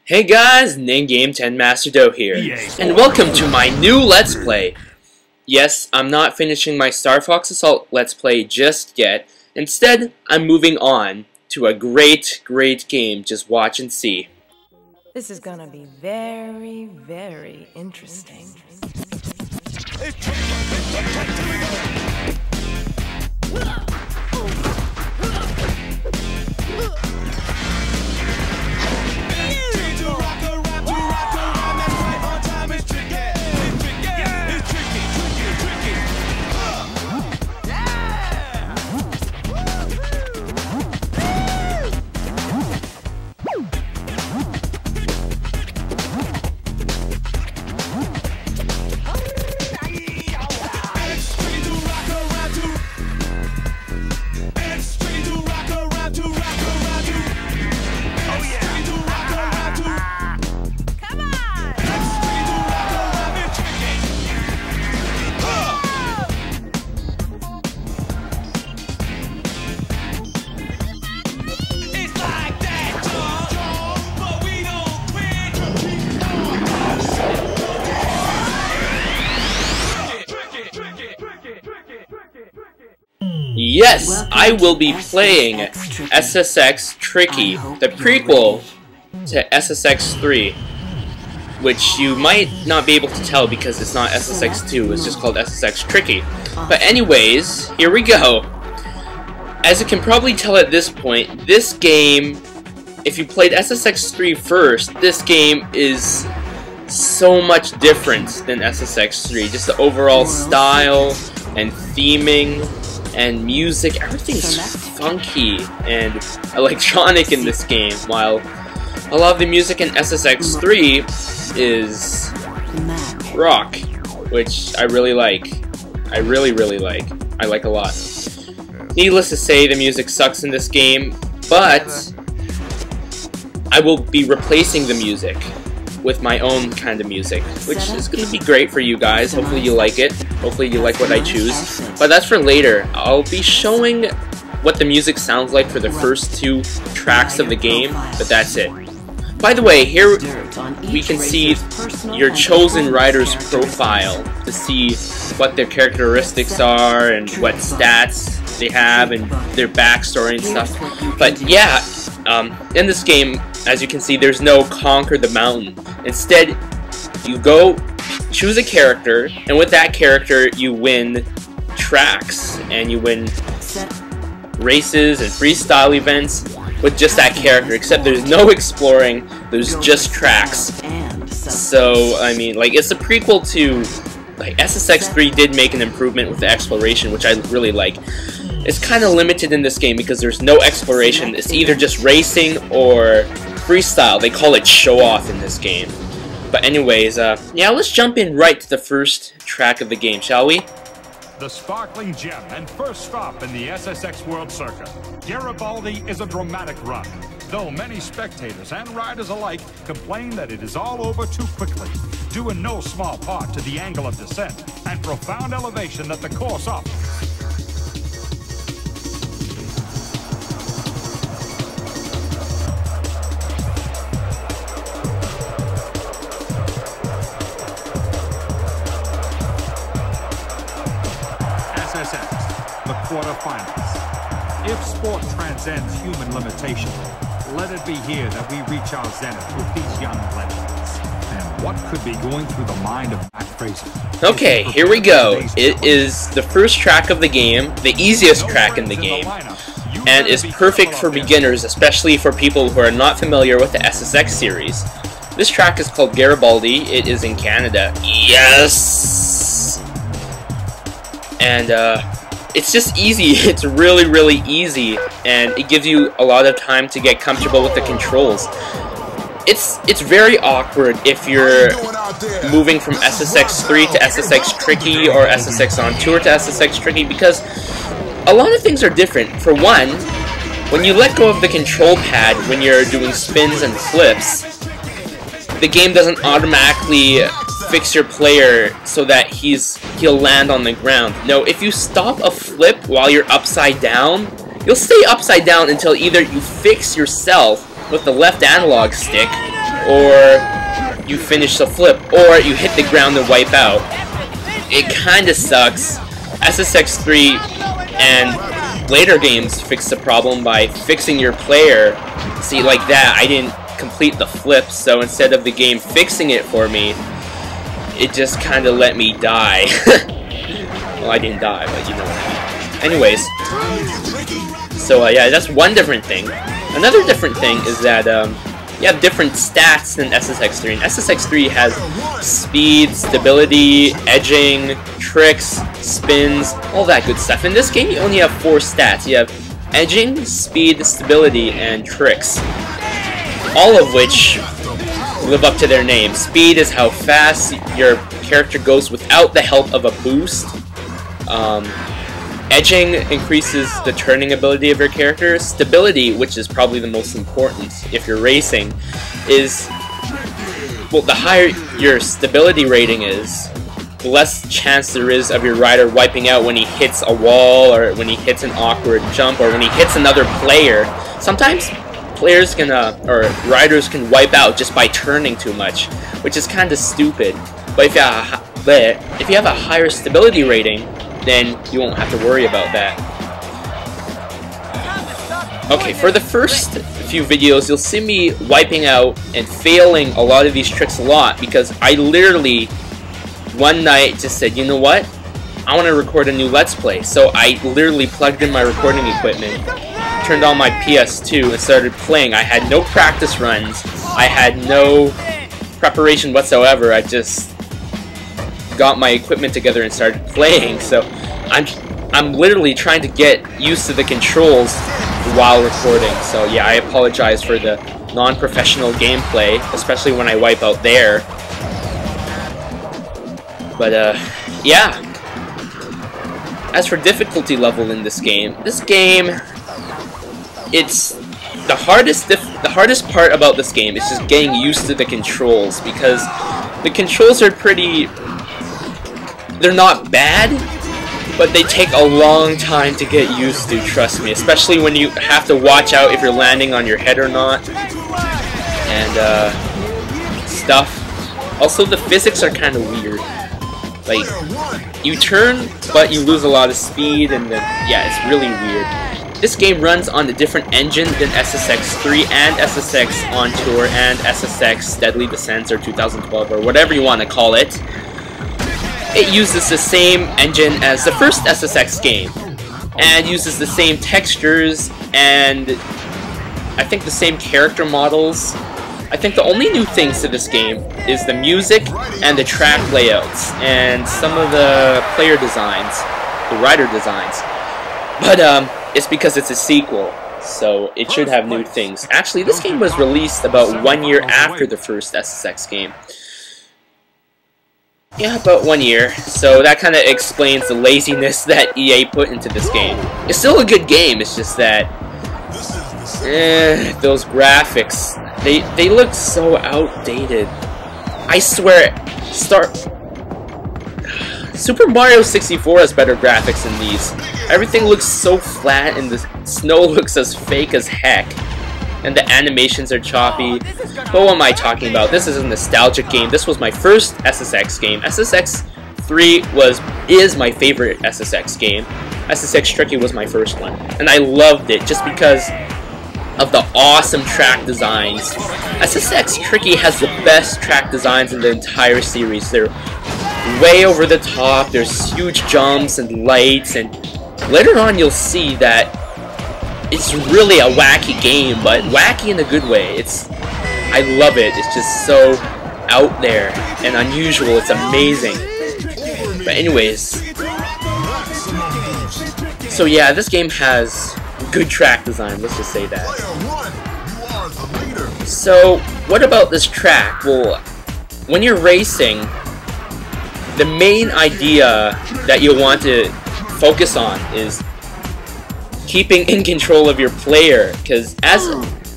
Hey guys, Game 10 Master Do here, and welcome to my new Let's Play. Yes, I'm not finishing my Star Fox Assault Let's Play just yet. Instead, I'm moving on to a great game. Just watch and see. This is gonna be very, very interesting. Yes, I will be playing SSX Tricky, the prequel to SSX 3, which you might not be able to tell because it's not SSX 2, it's just called SSX Tricky. But anyways, here we go. As you can probably tell at this point, this game, if you played SSX 3 first, this game is so much different than SSX 3. Just the overall style and theming and music, everything's funky and electronic in this game, while a lot of the music in SSX 3 is rock, which I really like. I really like. I like a lot. Needless to say, the music sucks in this game, but I will be replacing the music with my own kind of music, which is going to be great for you guys. Hopefully you like it. Hopefully you like what I choose. But that's for later. I'll be showing what the music sounds like for the first two tracks of the game, but that's it. By the way, here we can see your chosen rider's profile to see what their characteristics are and what stats they have and their backstory and stuff. But yeah, in this game, as you can see, there's no conquer the mountain. Instead, you go choose a character, and with that character you win tracks and you win races and freestyle events with just that character, except there's no exploring, there's just tracks. So I mean, like, it's a prequel to, like, SSX 3 did make an improvement with the exploration, which I really like. It's kind of limited in this game because there's no exploration. It's either just racing or freestyle. They call it show-off in this game. But anyways, yeah, let's jump in right to the first track of the game, shall we? The sparkling gem and first stop in the SSX World Circuit. Garibaldi is a dramatic run, though many spectators and riders alike complain that it is all over too quickly, due in no small part to the angle of descent and profound elevation that the course offers. The quarterfinals. If sport transcends human limitation, let it be here that we reach our zenith with these young legends. And what could be going through the mind of Matt Fraser? Okay, here we go. It is the first track of the game, the easiest track in the game, and is perfect for beginners, especially for people who are not familiar with the SSX series. This track is called Garibaldi. It is in Canada. Yes! And it's just easy. It's really easy, and it gives you a lot of time to get comfortable with the controls. It's very awkward if you're moving from SSX 3 to SSX Tricky or SSX on Tour to SSX Tricky, because a lot of things are different. For one, when you let go of the control pad when you're doing spins and flips, the game doesn't automatically fix your player so that he'll land on the ground. No, if you stop a flip while you're upside down, you'll stay upside down until either you fix yourself with the left analog stick, or you finish the flip, or you hit the ground and wipe out. It kinda sucks. SSX 3 and later games fix the problem by fixing your player. See, like that, I didn't complete the flip, so instead of the game fixing it for me, it just kinda let me die. Well, I didn't die, but you know what I mean. Anyways, so yeah, that's one different thing. Another different thing is that you have different stats than SSX 3. And SSX 3 has speed, stability, edging, tricks, spins, all that good stuff. In this game, you only have 4 stats. You have edging, speed, stability, and tricks. All of which live up to their name. Speed is how fast your character goes without the help of a boost. Edging increases the turning ability of your character. Stability, which is probably the most important if you're racing, is, well, the higher your stability rating is, the less chance there is of your rider wiping out when he hits a wall, or when he hits an awkward jump, or when he hits another player. Sometimes players can, or riders can wipe out just by turning too much, which is kind of stupid. But if you have a higher stability rating, then you won't have to worry about that. Okay, for the first few videos, you'll see me wiping out and failing a lot of these tricks a lot, because I literally, one night, just said, you know what? I want to record a new Let's Play. So I literally plugged in my recording equipment, turned on my PS2, and started playing. I had no practice runs. I had no preparation whatsoever. I just got my equipment together and started playing. So I'm literally trying to get used to the controls while recording. So yeah, I apologize for the non-professional gameplay, especially when I wipe out there. But yeah. As for difficulty level in this game, it's the hardest part about this game is just getting used to the controls, because the controls are they're not bad, but they take a long time to get used to, trust me, especially when you have to watch out if you're landing on your head or not, and stuff. Also, the physics are kind of weird. Like, you turn, but you lose a lot of speed, and then, yeah, it's really weird. This game runs on a different engine than SSX 3 and SSX On Tour and SSX Deadly Descent, or 2012, or whatever you want to call it. It uses the same engine as the first SSX game, and uses the same textures, and I think the same character models. I think the only new things to this game is the music and the track layouts, and some of the player designs, the rider designs. But it's because it's a sequel, so it should have new things. Actually, this game was released about 1 year after the first SSX game. Yeah, about 1 year, so that kind of explains the laziness that EA put into this game. It's still a good game, it's just that those graphics, they look so outdated. I swear, Super Mario 64 has better graphics than these. Everything looks so flat, and the snow looks as fake as heck. And the animations are choppy. But what am I talking about? This is a nostalgic game. This was my first SSX game. SSX 3 is my favorite SSX game. SSX Tricky was my first one. And I loved it just because of the awesome track designs. SSX Tricky has the best track designs in the entire series. They're way over the top. There's huge jumps and lights, and later on you'll see that it's really a wacky game, but wacky in a good way. I love it. It's just so out there and unusual. It's amazing. But anyways, so yeah, this game has good track design, let's just say that. So, what about this track? Well, when you're racing, the main idea that you want to focus on is keeping in control of your player, because as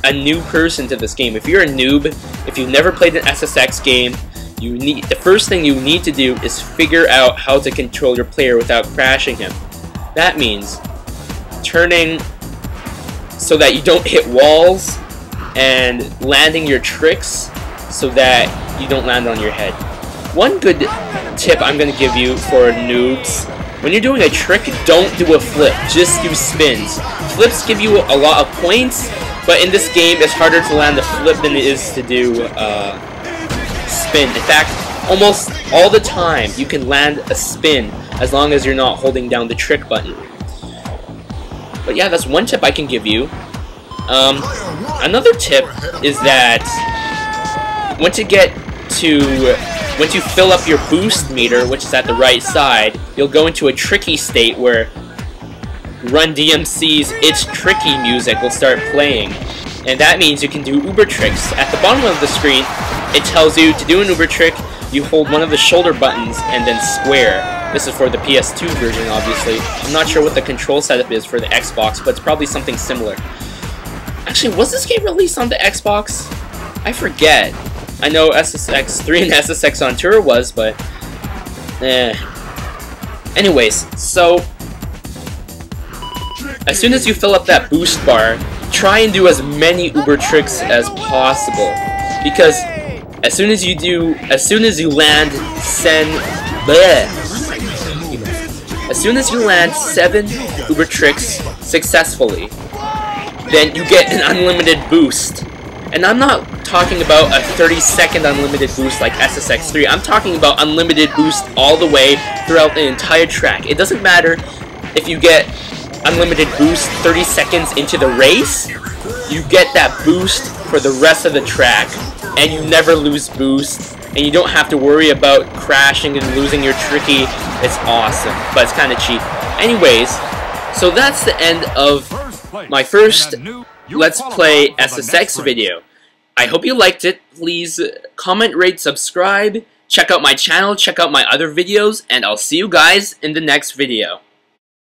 a new person to this game, if you're a noob, if you've never played an SSX game, the first thing you need to do is figure out how to control your player without crashing him. That means turning so that you don't hit walls, and landing your tricks so that you don't land on your head. One good tip I'm going to give you for noobs: when you're doing a trick, don't do a flip, just do spins. Flips give you a lot of points, but in this game it's harder to land a flip than it is to do spin. In fact, almost all the time you can land a spin as long as you're not holding down the trick button. But yeah, that's one tip I can give you. Another tip is that once you fill up your boost meter, which is at the right side, you'll go into a tricky state where Run DMC's It's Tricky music will start playing. And that means you can do uber tricks. At the bottom of the screen, it tells you to do an uber trick, you hold one of the shoulder buttons and then square. This is for the PS2 version, obviously. I'm not sure what the control setup is for the Xbox, but it's probably something similar. Actually, was this game released on the Xbox? I forget. I know SSX 3 and SSX on Tour was, but anyways, so as soon as you fill up that boost bar, try and do as many uber tricks as possible, because as soon as you land 7 uber tricks successfully, then you get an unlimited boost. And I'm not talking about a 30-second unlimited boost like SSX 3. I'm talking about unlimited boost all the way throughout the entire track. It doesn't matter if you get unlimited boost 30 seconds into the race, you get that boost for the rest of the track, and you never lose boost, and you don't have to worry about crashing and losing your tricky. It's awesome, but it's kind of cheap. Anyways, so that's the end of my first Let's Play SSX video. I hope you liked it. Please comment, rate, subscribe, check out my channel, check out my other videos, and I'll see you guys in the next video.